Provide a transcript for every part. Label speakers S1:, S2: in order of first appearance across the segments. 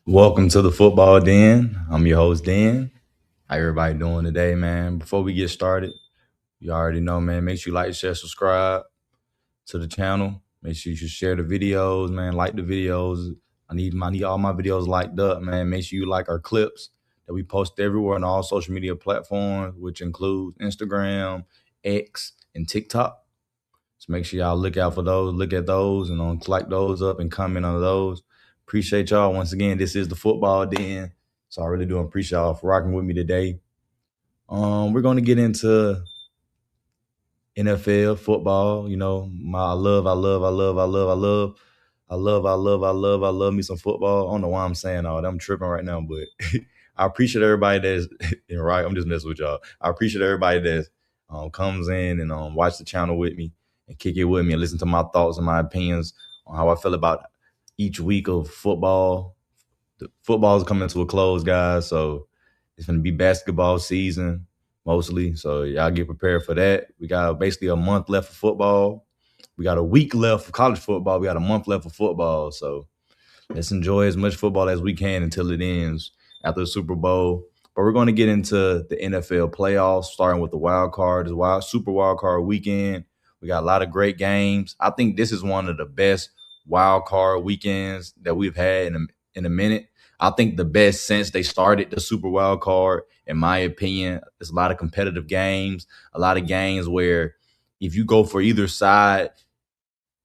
S1: Welcome to the Football Den. I'm your host, Dan. How everybody doing today, man? Before we get started, you already know, man, make sure you like, share, subscribe to the channel. Make sure you should share the videos, man. Like the videos. I need all my videos liked up, man. Make sure you like our clips that we post everywhere on all social media platforms, which includes Instagram, X, and TikTok. So make sure y'all look out for those, look at those, and like those up and comment on those. Appreciate y'all. Once again, this is the Football Den. So I really do appreciate y'all for rocking with me today. We're gonna get into NFL football. You know, I love me some football. I don't know why I'm saying all that. I'm tripping right now, but I appreciate everybody that's right. I'm just messing with y'all. I appreciate everybody that comes in and watch the channel with me and kick it with me and listen to my thoughts and my opinions on how I feel about each week of football. The football's coming to a close, guys. So it's gonna be basketball season mostly. So y'all get prepared for that. We got basically a month left of football. We got a week left for college football. We got a month left of football. So let's enjoy as much football as we can until it ends after the Super Bowl. But we're going to get into the NFL playoffs, starting with the wild card, Super Wild Card weekend. We got a lot of great games. I think this is one of the best wild card weekends that we've had in a minute. I think the best since they started the Super Wild Card, in my opinion. There's a lot of competitive games, a lot of games where if you go for either side,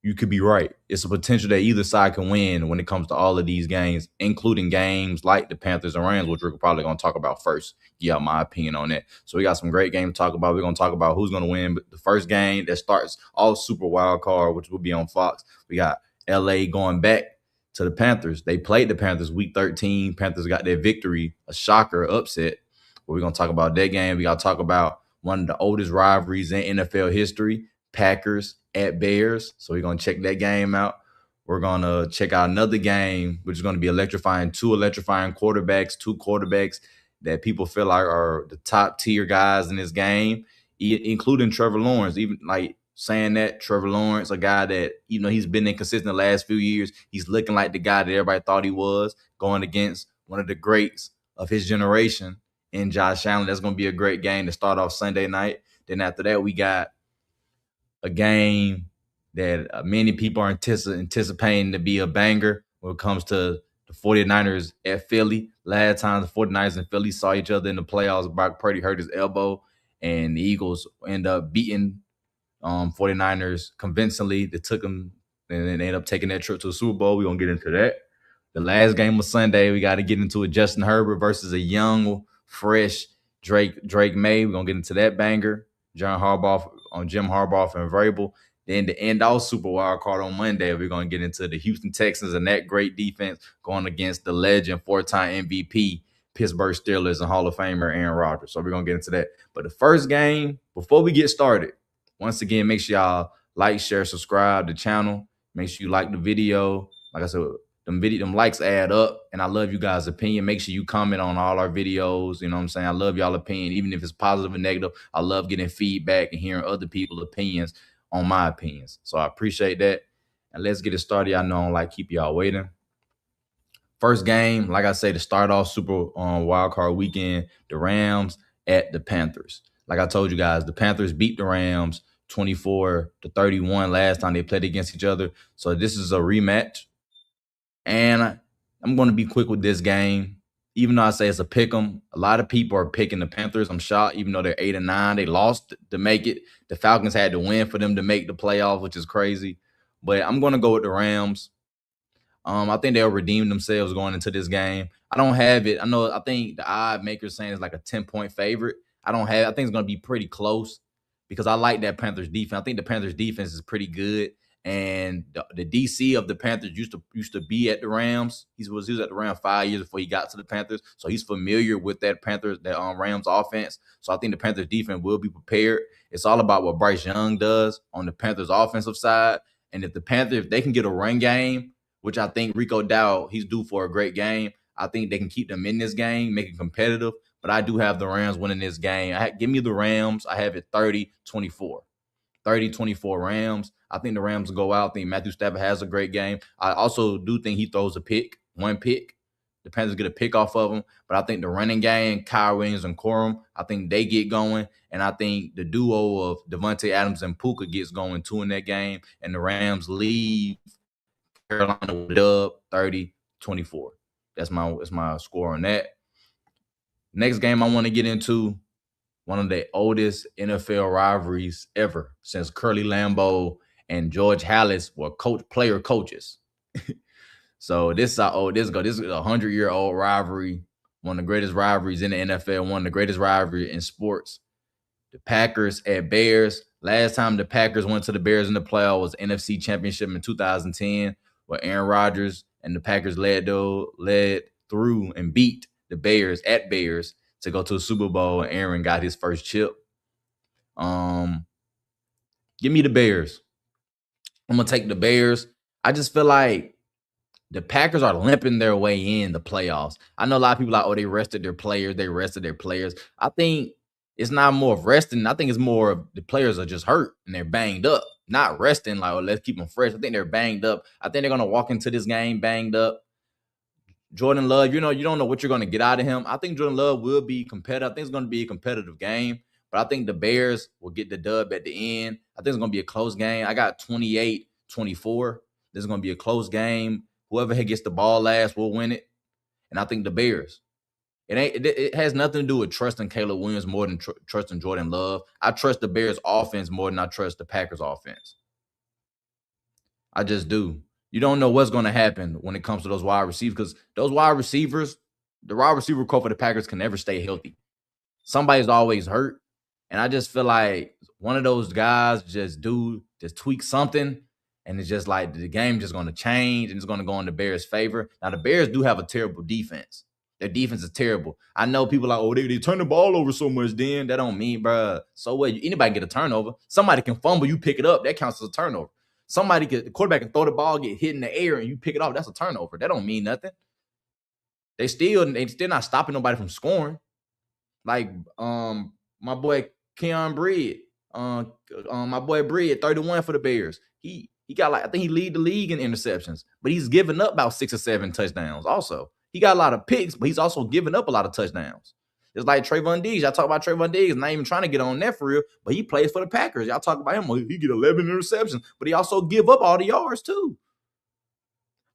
S1: you could be right. It's a potential that either side can win when it comes to all of these games, including games like the Panthers and Rams, which we're probably going to talk about first. Yeah, my opinion on that. So we got some great games to talk about. We're going to talk about who's going to win. But the first game that starts all Super Wild Card, which will be on Fox, we got LA going back to the Panthers. They played the Panthers week 13. Panthers got their victory, a shocker, upset. But we're going to talk about that game. We got to talk about one of the oldest rivalries in NFL history, Packers at Bears. So we're going to check that game out. We're going to check out another game, which is going to be electrifying, two quarterbacks that people feel like are the top tier guys in this game, including Trevor Lawrence. Even like saying that, Trevor Lawrence, a guy that, he's been inconsistent the last few years. He's looking like the guy that everybody thought he was, going against one of the greats of his generation in Josh Allen. That's going to be a great game to start off Sunday night. Then after that, we got a game that many people are anticipating to be a banger when it comes to the 49ers at Philly. Last time the 49ers and Philly saw each other in the playoffs, Brock Purdy hurt his elbow, and the Eagles end up beating 49ers convincingly. They took them, and then they ended up taking that trip to the Super Bowl. We're going to get into that. The last game of Sunday, we got to get into it. Justin Herbert versus a young, fresh Drake May. We're going to get into that banger. Jim Harbaugh and Vrabel. Then to end off Super Wild Card on Monday, we're going to get into the Houston Texans and that great defense going against the legend, four-time MVP, Pittsburgh Steelers and Hall of Famer Aaron Rodgers. So we're going to get into that. But the first game, before we get started, once again, make sure y'all like, share, subscribe to the channel. Make sure you like the video. Like I said, them likes add up, and I love you guys' opinion. Make sure you comment on all our videos. You know what I'm saying? I love y'all opinion, even if it's positive or negative. I love getting feedback and hearing other people's opinions on my opinions. So I appreciate that. And let's get it started. I know I don't like keep y'all waiting. First game, like I say, to start off Super Wild Card weekend, the Rams at the Panthers. Like I told you guys, the Panthers beat the Rams 24-31 last time they played against each other. So this is a rematch. And I'm going to be quick with this game. Even though I say it's a pick 'em, a lot of people are picking the Panthers. I'm shocked, even though they're 8-9, they lost to make it. The Falcons had to win for them to make the playoff, which is crazy. But I'm going to go with the Rams. I think they'll redeem themselves going into this game. I don't have it. I think the odd maker saying it's like a 10-point favorite. I think it's going to be pretty close because I like that Panthers defense. I think the Panthers defense is pretty good. And the DC of the Panthers used to be at the Rams. He was at the Rams 5 years before he got to the Panthers, so he's familiar with that Rams offense. So I think the Panthers defense will be prepared. It's all about what Bryce Young does on the Panthers offensive side, and if they can get a run game, which I think Rico Dowd, he's due for a great game. I think they can keep them in this game, make it competitive. But I do have the Rams winning this game. Give me the Rams. I have it 30-24. 30-24 Rams. I think the Rams will go out. I think Matthew Stafford has a great game. I also do think he throws one pick. The Panthers get a pick off of them, but I think the running game, Kyle Williams and Corum, I think they get going, and I think the duo of Devontae Adams and Puka gets going too in that game, and the Rams leave Carolina with up 30-24. That's my score on that. Next game I want to get into, one of the oldest NFL rivalries ever since Curly Lambeau and George Halas were player coaches. So this is a 100-year-old rivalry, one of the greatest rivalries in the NFL, one of the greatest rivalries in sports. The Packers at Bears. Last time the Packers went to the Bears in the playoff was NFC Championship in 2010, where Aaron Rodgers and the Packers led through and beat the Bears at Bears to go to a Super Bowl, and Aaron got his first chip. Give me the Bears. I'm going to take the Bears. I just feel like the Packers are limping their way in the playoffs. I know a lot of people are like, they rested their players. I think it's not more of resting. I think it's more of the players are just hurt and they're banged up. Not resting like, let's keep them fresh. I think they're banged up. I think they're going to walk into this game banged up. Jordan Love, you don't know what you're going to get out of him. I think Jordan Love will be competitive. I think it's going to be a competitive game, but I think the Bears will get the dub at the end. I think it's going to be a close game. I got 28-24. This is going to be a close game. Whoever gets the ball last will win it. And I think the Bears. It has nothing to do with trusting Caleb Williams more than trusting Jordan Love. I trust the Bears offense more than I trust the Packers offense. I just do. You don't know what's going to happen when it comes to those wide receivers, because those wide receivers, the wide receiver core for the Packers can never stay healthy. Somebody's always hurt. And I just feel like one of those guys just tweak something, and it's just like the game just going to change and it's going to go in the Bears' favor. Now, the Bears do have a terrible defense. Their defense is terrible. I know people are like, they turn the ball over so much then. That don't mean, bro. So what? Anybody can get a turnover. Somebody can fumble, you pick it up. That counts as a turnover. The quarterback can throw the ball, get hit in the air, and you pick it off. That's a turnover. That don't mean nothing. They still not stopping nobody from scoring. Like my boy Keon Breed, my boy Breed, 31 for the Bears. He got I think he lead the league in interceptions, but he's given up about 6 or 7 touchdowns. Also, he got a lot of picks, but he's also given up a lot of touchdowns. It's like Trayvon Diggs. Y'all talk about Trayvon Diggs, not even trying to get on that for real, but he plays for the Packers. Y'all talk about him, he get 11 interceptions, but he also give up all the yards too.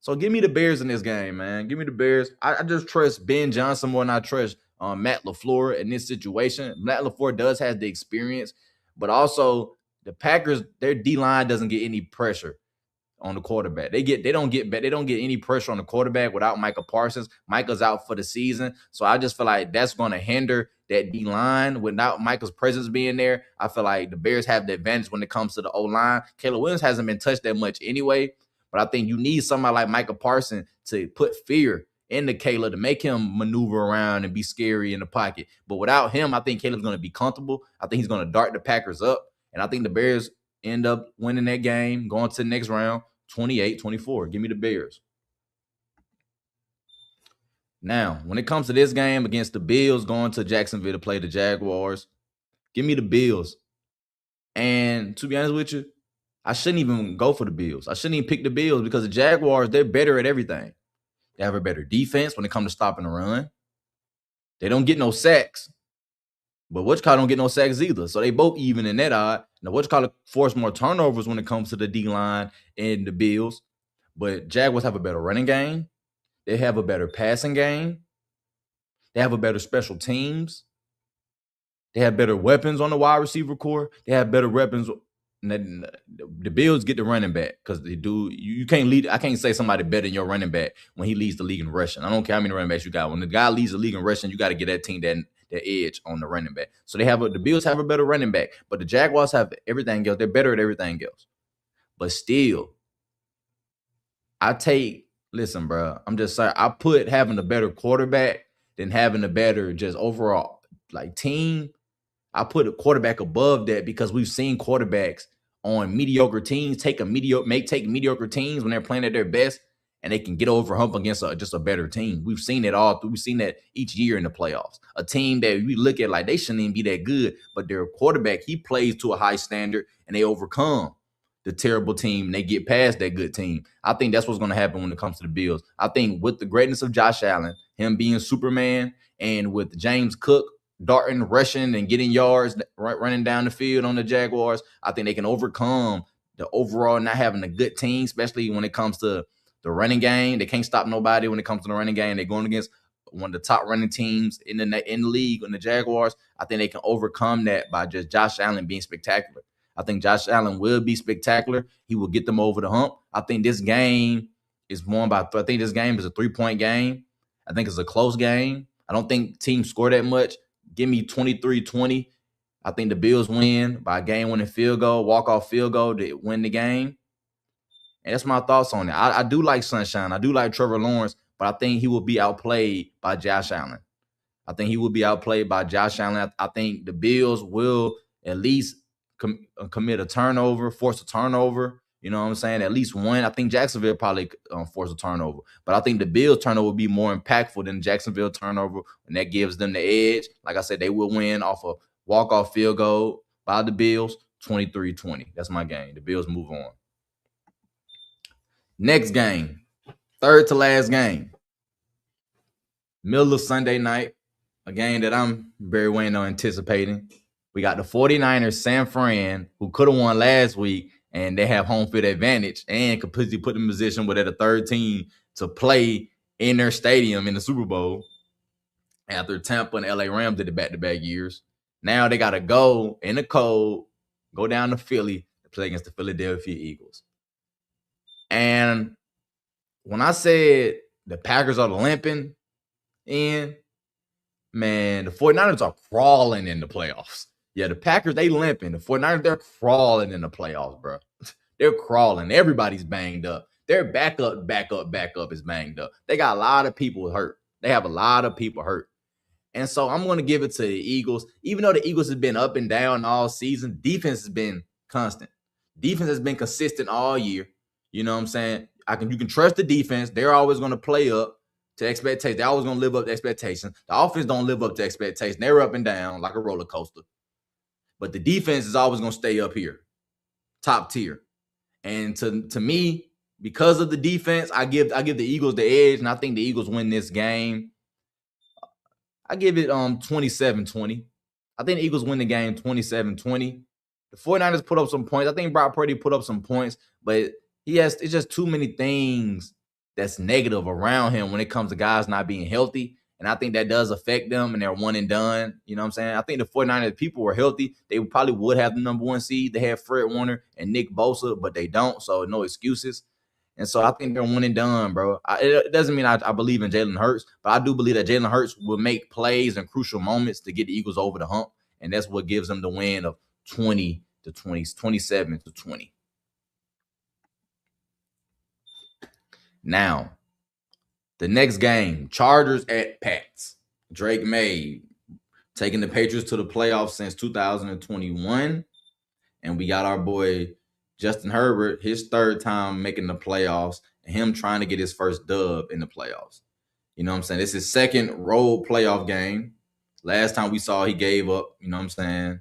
S1: So give me the Bears in this game, man. Give me the Bears. I just trust Ben Johnson more than I trust Matt LaFleur in this situation. Matt LaFleur does have the experience, but also the Packers, their D-line doesn't get any pressure on the quarterback. They don't get any pressure on the quarterback without Micah Parsons. Micah's out for the season. So I just feel like that's going to hinder that D-line. Without Micah's presence being there, I feel like the Bears have the advantage when it comes to the O-line. Caleb Williams hasn't been touched that much anyway, but I think you need somebody like Micah Parsons to put fear into Caleb, to make him maneuver around and be scary in the pocket. But without him, I think Caleb's going to be comfortable. I think he's going to dart the Packers up. And I think the Bears end up winning that game, going to the next round, 28-24. Give me the Bears. Now, when it comes to this game against the Bills, going to Jacksonville to play the Jaguars, give me the Bills. And to be honest with you, I shouldn't even go for the Bills. I shouldn't even pick the Bills, because the Jaguars, they're better at everything. They have a better defense when it comes to stopping the run. They don't get no sacks. But whatchamacallit don't get no sacks either. So they both even in that odd. Now, whatchamacallit force more turnovers when it comes to the D-line and the Bills. But Jaguars have a better running game. They have a better passing game. They have a better special teams. They have better weapons on the wide receiver core. They have better weapons. The Bills get the running back, because they do. You can't lead. I can't say somebody better than your running back when he leads the league in rushing. I don't care how many running backs you got. When the guy leads the league in rushing, you got to get that team that edge on the running back. So the Bills have a better running back, but the Jaguars have everything else. They're better at everything else. But still, listen, bro. I'm just saying, I put having a better quarterback than having a better just overall team. I put a quarterback above that, because we've seen quarterbacks on mediocre teams take mediocre teams when they're playing at their best, and they can get over hump against just a better team. We've seen it all. We've seen that each year in the playoffs. A team that we look at like they shouldn't even be that good, but their quarterback, he plays to a high standard and they overcome. the terrible team and they get past that good team. I think that's what's going to happen when it comes to the Bills. I think with the greatness of Josh Allen, him being Superman, and with James Cook darting, rushing, and getting yards, running down the field on the Jaguars, I think they can overcome the overall not having a good team, especially when it comes to the running game. They can't stop nobody when it comes to the running game. They're going against one of the top running teams in the league, in the Jaguars. I think they can overcome that by just Josh Allen being spectacular. I think Josh Allen will be spectacular. He will get them over the hump. I think this game is won by. I think this game is a 3-point game. I think it's a close game. I don't think teams score that much. Give me 23-20. I think the Bills win by a game-winning field goal, walk-off field goal to win the game. And that's my thoughts on it. I do like Sunshine. I do like Trevor Lawrence, but I think he will be outplayed by Josh Allen. I think he will be outplayed by Josh Allen. I think the Bills will at least commit a turnover, force a turnover. You know what I'm saying? At least one. I think Jacksonville probably force a turnover. But I think the Bills turnover will be more impactful than Jacksonville turnover, and that gives them the edge. Like I said, they will win off a walk-off field goal by the Bills, 23-20. That's my game. The Bills move on. Next game, third to last game. Middle of Sunday night, a game that I'm very waiting on anticipating. We got the 49ers, San Fran, who could have won last week, and they have home field advantage and completely put in position where they're the third team to play in their stadium in the Super Bowl after Tampa and LA Rams did it back-to-back years. Now they got to go in the cold, go down to Philly to play against the Philadelphia Eagles. And when I said the Packers are limping in, man, the 49ers are crawling in the playoffs. Yeah, the Packers, they limping. The 49ers, they're crawling in the playoffs, bro. They're crawling. Everybody's banged up. Their backup is banged up. They got a lot of people hurt. They have a lot of people hurt. And so I'm going to give it to the Eagles. Even though the Eagles have been up and down all season, defense has been constant. Defense has been consistent all year. You know what I'm saying? You can trust the defense. They're always going to play up to expectations. They're always going to live up to expectations. The offense don't live up to expectations. They're up and down like a roller coaster. But the defense is always going to stay up here, top tier. And to me, because of the defense, I give the Eagles the edge, and I think the Eagles win this game. I give it 27-20. I think the Eagles win the game 27-20. The 49ers put up some points. I think Brock Purdy put up some points, but it's just too many things that's negative around him when it comes to guys not being healthy. And I think that does affect them, and they're one and done. You know what I'm saying? I think the 49ers people were healthy. They probably would have the number one seed. They have Fred Warner and Nick Bosa, but they don't, so no excuses. And so I think they're one and done, bro. It doesn't mean I believe in Jalen Hurts, but I do believe that Jalen Hurts will make plays in crucial moments to get the Eagles over the hump, and that's what gives them the win of 27-20. Now, the next game, Chargers at Pats. Drake May taking the Patriots to the playoffs since 2021. And we got our boy Justin Herbert, his third time making the playoffs, and him trying to get his first dub in the playoffs. You know what I'm saying? This is his second road playoff game. Last time we saw he gave up, you know what I'm saying?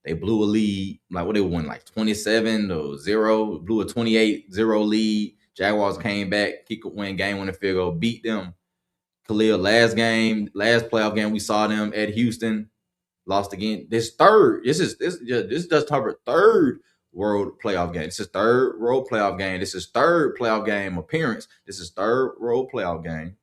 S1: They blew a lead. Like, what they won? Like 27-0. Blew a 28-0 lead. Jaguars came back, kick a win, game-winning field goal, beat them. Khalil, last playoff game we saw them at Houston, lost again. This is just Herbert's third world playoff game. This is third world playoff game. This is third playoff game appearance. This is third world playoff game.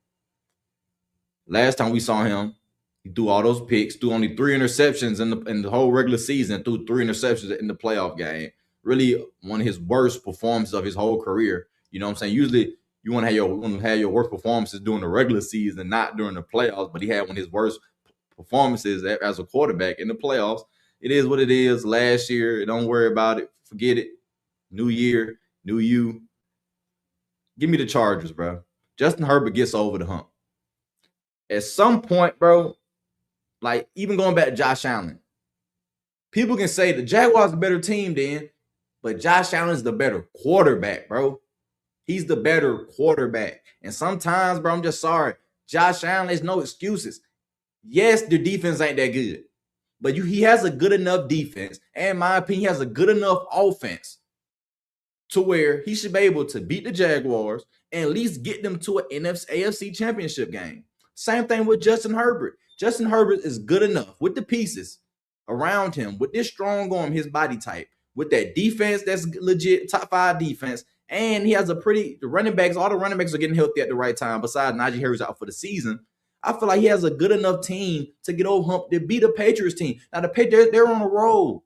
S1: Last time we saw him, he threw all those picks, threw only 3 interceptions in the whole regular season, threw 3 interceptions in the playoff game. Really one of his worst performances of his whole career. You know what I'm saying? Usually you want to have your worst performances during the regular season, not during the playoffs. But he had one of his worst performances as a quarterback in the playoffs. It is what it is. Last year, don't worry about it. Forget it. New year, new you. Give me the Chargers, bro. Justin Herbert gets over the hump. At some point, bro, like even going back to Josh Allen, people can say the Jaguars are a better team then, but Josh Allen is the better quarterback, bro. He's the better quarterback. And sometimes, bro, I'm just sorry. Josh Allen, there's no excuses. Yes, the defense ain't that good. But he has a good enough defense. And in my opinion, he has a good enough offense to where he should be able to beat the Jaguars and at least get them to an AFC championship game. Same thing with Justin Herbert. Justin Herbert is good enough with the pieces around him, with this strong arm, his body type, with that defense that's legit top 5 defense. And he has the running backs, all the running backs are getting healthy at the right time, besides Najee Harris out for the season. I feel like he has a good enough team to get over hump to beat the Patriots team. Now, the Patriots, they're on a roll.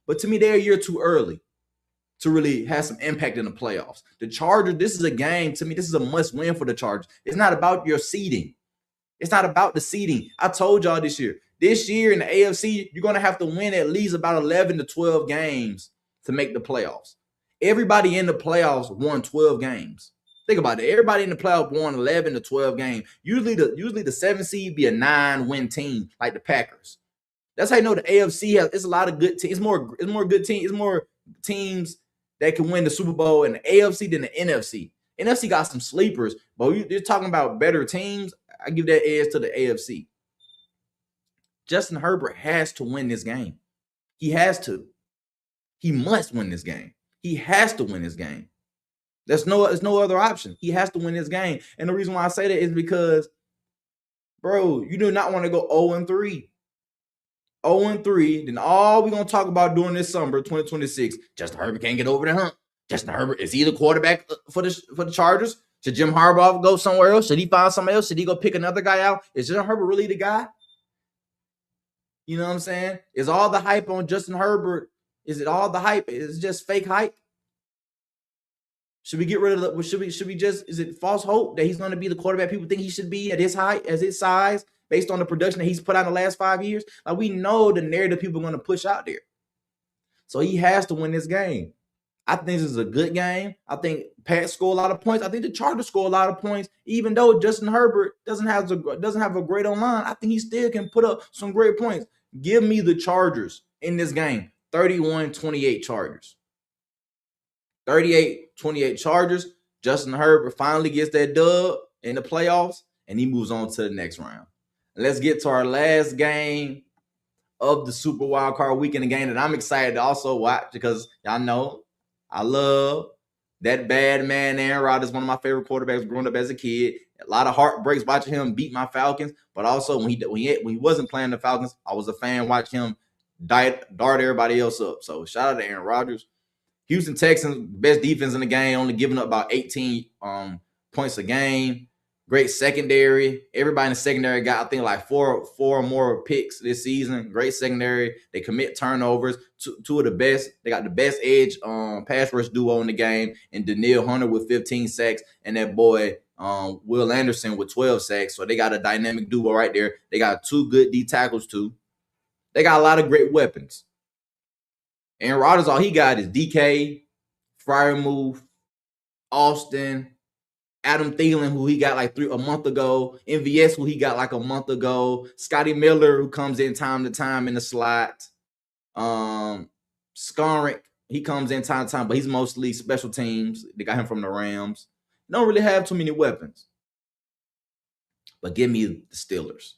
S1: But to me, they're a year too early to really have some impact in the playoffs. The Chargers, this is a game, to me, this is a must win for the Chargers. It's not about your seeding. It's not about the seeding. I told y'all this year. This year in the AFC, you're going to have to win at least about 11 to 12 games to make the playoffs. Everybody in the playoffs won 12 games. Think about it. Everybody in the playoffs won 11 to 12 games. Usually the 7 seed be a 9-win team like the Packers. That's how you know the AFC it's a lot of good teams. It's more good teams. It's more teams that can win the Super Bowl in the AFC than the NFC. NFC got some sleepers, but you're talking about better teams. I give that edge to the AFC. Justin Herbert has to win this game. He has to. He must win this game. He has to win this game. There's no other option. He has to win this game. And the reason why I say that is because, bro, you do not want to go 0-3. 0-3, then all we're going to talk about during this summer, 2026, Justin Herbert can't get over the hump. Justin Herbert, is he the quarterback for the Chargers? Should Jim Harbaugh go somewhere else? Should he find somebody else? Should he go pick another guy out? Is Justin Herbert really the guy? You know what I'm saying? Is all the hype on Justin Herbert, is it all the hype? Is it just fake hype? Should we get rid of is it false hope that he's going to be the quarterback people think he should be at his height, as his size, based on the production that he's put out in the last 5 years? Like, we know the narrative people are going to push out there. So he has to win this game. I think this is a good game. I think Pat score a lot of points. I think the Chargers score a lot of points. Even though Justin Herbert doesn't have a great online, I think he still can put up some great points. Give me the Chargers in this game. 31-28 Chargers. 38-28 Chargers. Justin Herbert finally gets that dub in the playoffs, and he moves on to the next round. Let's get to our last game of the Super Wild Card Weekend, a game that I'm excited to also watch because y'all know I love that bad man Aaron Rodgers, one of my favorite quarterbacks growing up as a kid. A lot of heartbreaks watching him beat my Falcons, but also when he wasn't playing the Falcons, I was a fan watching him dart everybody else up. So shout out to Aaron Rodgers. Houston Texans, best defense in the game, only giving up about 18 points a game. Great secondary. Everybody in the secondary got, I think, like four or more picks this season. Great secondary. They commit turnovers. Two of the best. They got the best edge pass rush duo in the game, and Danielle Hunter with 15 sacks, and that boy Will Anderson with 12 sacks. So they got a dynamic duo right there. They got 2 good D tackles too. They got a lot of great weapons. Aaron Rodgers, all he got is DK, Freiermuth, Austin, Adam Thielen, who he got like a month ago, MVS, who he got like a month ago, Scotty Miller, who comes in time to time in the slot, Skowronek, he comes in time to time, but he's mostly special teams. They got him from the Rams. Don't really have too many weapons. But give me the Steelers.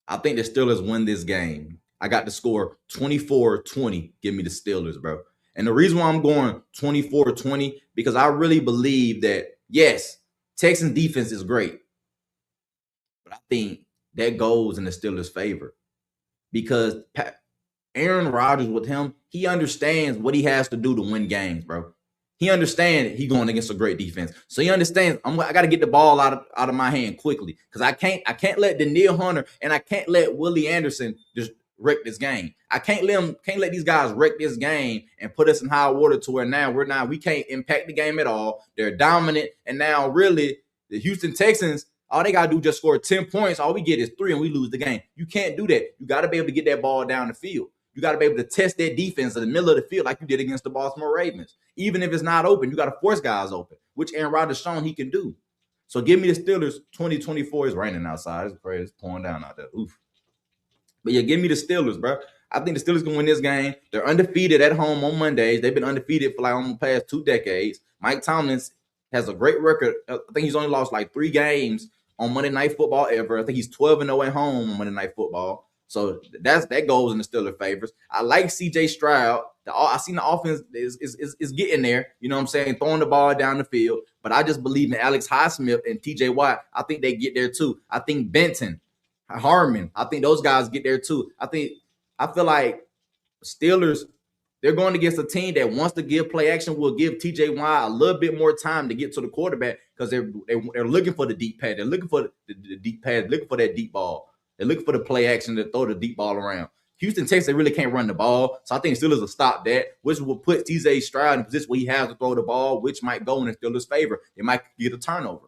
S1: I think the Steelers win this game. I got the score 24-20. Give me the Steelers, bro. And the reason why I'm going 24-20, because I really believe that, yes, Texans defense is great. But I think that goes in the Steelers' favor. Because Aaron Rodgers with him, he understands what he has to do to win games, bro. He understands he's going against a great defense. So he understands I got to get the ball out of my hand quickly. Because I can't let Danielle Hunter and I can't let Willie Anderson just wreck this game. I can't let these guys wreck this game and put us in high water to where now we can't impact the game at all. They're dominant, and now really the Houston Texans, all they gotta do is just score 10 points. All we get is 3 and we lose the game. You can't do that. You gotta be able to get that ball down the field. You gotta be able to test that defense in the middle of the field like you did against the Baltimore Ravens. Even if it's not open, you gotta force guys open, which Aaron Rodgers shown he can do. So give me the Steelers 2024. It's raining outside. It's crazy. It's pouring down out there. Oof. But yeah, give me the Steelers, bro. I think the Steelers can win this game. They're undefeated at home on Mondays. They've been undefeated for like almost the past 2 decades. Mike Tomlin has a great record. I think he's only lost like 3 games on Monday Night Football ever. I think he's 12-0 at home on Monday Night Football. So that goes in the Steelers' favors. I like CJ Stroud. I seen the offense is getting there. You know what I'm saying? Throwing the ball down the field. But I just believe in Alex Highsmith and TJ Watt. I think they get there too. I think Benton, Harmon, I think those guys get there too. I feel like Steelers, they're going against a team that wants to give play action, will give TJ Watt a little bit more time to get to the quarterback because they're looking for the deep pad. They're looking for the deep pad, looking for that deep ball. They're looking for the play action to throw the deep ball around. Houston, Texas, they really can't run the ball. So I think Steelers will stop that, which will put TJ Stroud in a position where he has to throw the ball, which might go in the Steelers' favor. They might get a turnover.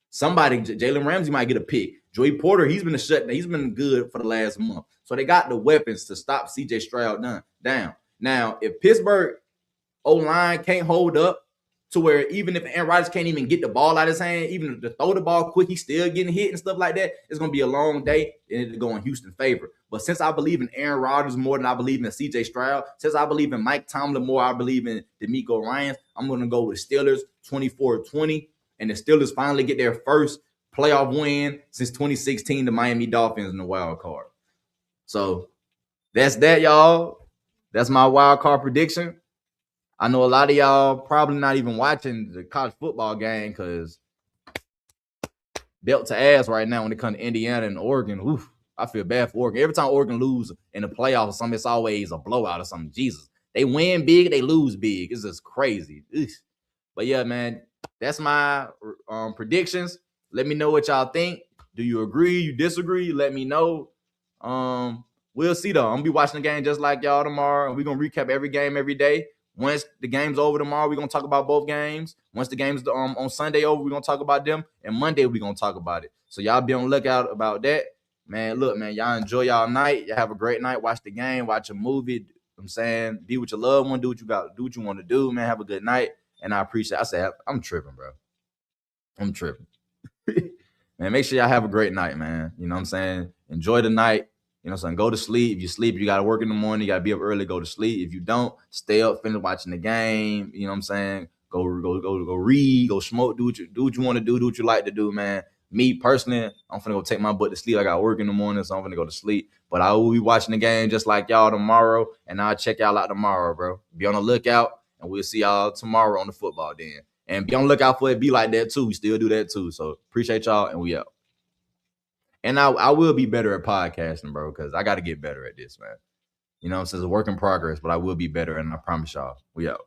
S1: Somebody, Jalen Ramsey might get a pick. Joey Porter, he's been good for the last month. So they got the weapons to stop CJ Stroud down. Now, if Pittsburgh O-line can't hold up to where even if Aaron Rodgers can't even get the ball out of his hand, even to throw the ball quick, he's still getting hit and stuff like that, it's going to be a long day, and it'll go in Houston's favor. But since I believe in Aaron Rodgers more than I believe in CJ Stroud, since I believe in Mike Tomlin more, I believe in DeMeco Ryans, I'm going to go with Steelers 24-20, and the Steelers finally get their first playoff win since 2016, the Miami Dolphins in the wild card. So that's that, y'all. That's my wild card prediction. I know a lot of y'all probably not even watching the college football game because belt to ass right now when it comes to Indiana and Oregon. Oof, I feel bad for Oregon. Every time Oregon lose in the playoffs or something, it's always a blowout or something. Jesus. They win big, they lose big. It's just crazy. Ugh. But yeah, man, that's my predictions. Let me know what y'all think. Do you agree? You disagree? Let me know. We'll see though. I'm gonna be watching the game just like y'all tomorrow. We're gonna recap every game every day. Once the game's over tomorrow, we're gonna talk about both games. Once the game's on Sunday over, we're gonna talk about them. And Monday, we're gonna talk about it. So y'all be on the lookout about that. Man, look, man, y'all enjoy y'all night. Y'all have a great night. Watch the game, watch a movie. You know what I'm saying, be with your loved one, do what you got, do what you want to do, man. Have a good night. And I appreciate it. I said, I'm tripping, bro. I'm tripping. Man, make sure y'all have a great night, man. You know what I'm saying? Enjoy the night. You know what I'm saying? Go to sleep. If you sleep, you got to work in the morning. You got to be up early, go to sleep. If you don't, stay up, finish watching the game. You know what I'm saying? Go read, go smoke, do what you want to do what you like to do, man. Me personally, I'm finna go take my butt to sleep. I got work in the morning, so I'm finna go to sleep. But I will be watching the game just like y'all tomorrow, and I'll check y'all out tomorrow, bro. Be on the lookout, and we'll see y'all tomorrow on the football den. And be on the lookout for it be like that too. We still do that too. So appreciate y'all, and we out. And I will be better at podcasting, bro, because I got to get better at this, man. You know, it's a work in progress, but I will be better, and I promise y'all, we out.